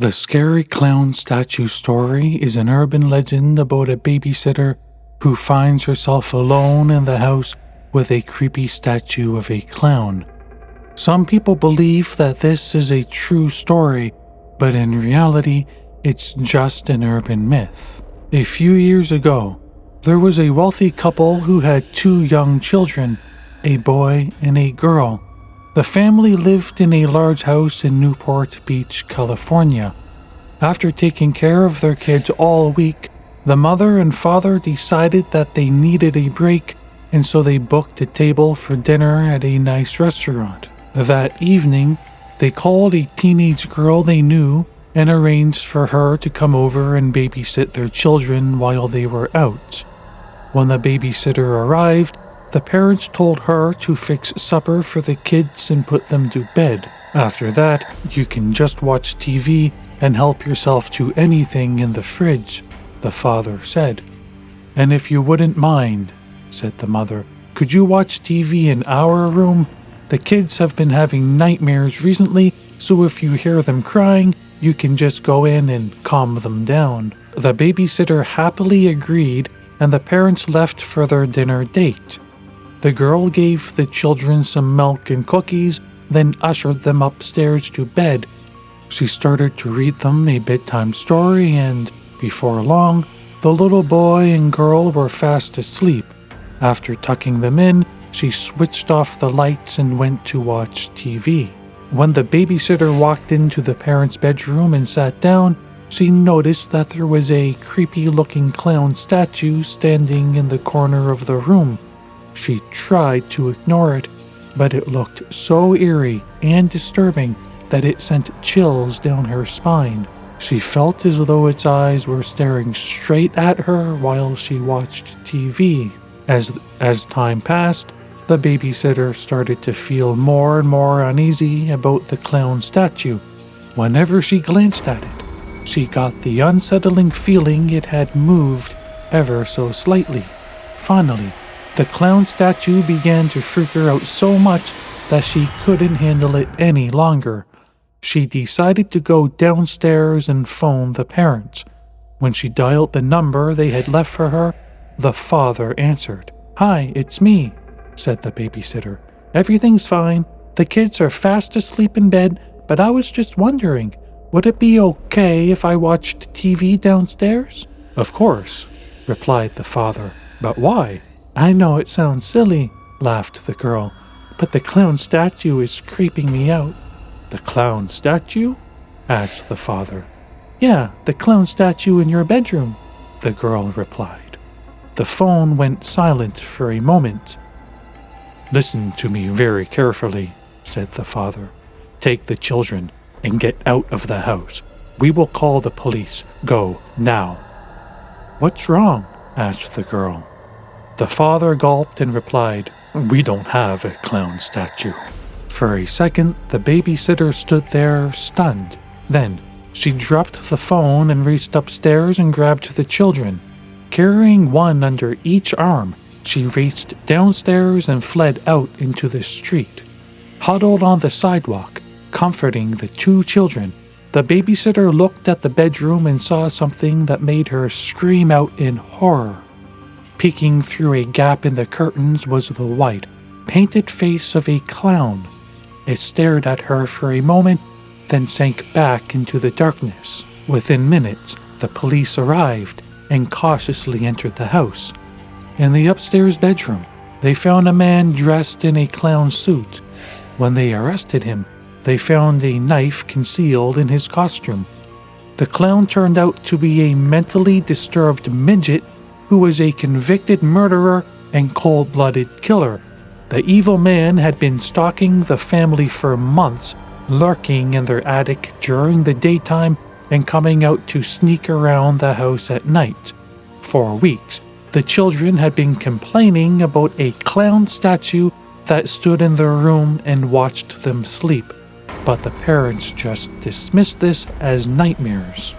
The scary clown statue story is an urban legend about a babysitter who finds herself alone in the house with a creepy statue of a clown. Some people believe that this is a true story, but in reality, it's just an urban myth. A few years ago, there was a wealthy couple who had 2 young children, a boy and a girl. The family lived in a large house in Newport Beach, California. After taking care of their kids all week, the mother and father decided that they needed a break, and so they booked a table for dinner at a nice restaurant. That evening, they called a teenage girl they knew and arranged for her to come over and babysit their children while they were out. When the babysitter arrived, the parents told her to fix supper for the kids and put them to bed. After that, you can just watch TV and help yourself to anything in the fridge, the father said. And if you wouldn't mind, said the mother, could you watch TV in our room? The kids have been having nightmares recently, so if you hear them crying, you can just go in and calm them down. The babysitter happily agreed, and the parents left for their dinner date. The girl gave the children some milk and cookies, then ushered them upstairs to bed. She started to read them a bedtime story, and before long, the little boy and girl were fast asleep. After tucking them in, she switched off the lights and went to watch TV. When the babysitter walked into the parents' bedroom and sat down, she noticed that there was a creepy-looking clown statue standing in the corner of the room. She tried to ignore it, but it looked so eerie and disturbing that it sent chills down her spine. She felt as though its eyes were staring straight at her while she watched TV. As time passed, the babysitter started to feel more and more uneasy about the clown statue. Whenever she glanced at it, she got the unsettling feeling it had moved ever so slightly. Finally, the clown statue began to freak her out so much that she couldn't handle it any longer. She decided to go downstairs and phone the parents. When she dialed the number they had left for her, the father answered. "Hi, it's me," said the babysitter. "Everything's fine. The kids are fast asleep in bed, but I was just wondering, would it be okay if I watched TV downstairs?" "Of course," replied the father. "But why?" "I know it sounds silly," laughed the girl, "but the clown statue is creeping me out." "The clown statue?" asked the father. "Yeah, the clown statue in your bedroom," the girl replied. The phone went silent for a moment. "Listen to me very carefully," said the father. "Take the children and get out of the house. We will call the police. Go now." "What's wrong?" asked the girl. The father gulped and replied, "We don't have a clown statue." For a second, the babysitter stood there, stunned. Then, she dropped the phone and raced upstairs and grabbed the children. Carrying one under each arm, she raced downstairs and fled out into the street. Huddled on the sidewalk, comforting the 2 children, the babysitter looked at the bedroom and saw something that made her scream out in horror. Peeking through a gap in the curtains was the white, painted face of a clown. It stared at her for a moment, then sank back into the darkness. Within minutes, the police arrived and cautiously entered the house. In the upstairs bedroom, they found a man dressed in a clown suit. When they arrested him, they found a knife concealed in his costume. The clown turned out to be a mentally disturbed midget who was a convicted murderer and cold-blooded killer. The evil man had been stalking the family for months, lurking in their attic during the daytime and coming out to sneak around the house at night. For weeks, the children had been complaining about a clown statue that stood in their room and watched them sleep, but the parents just dismissed this as nightmares.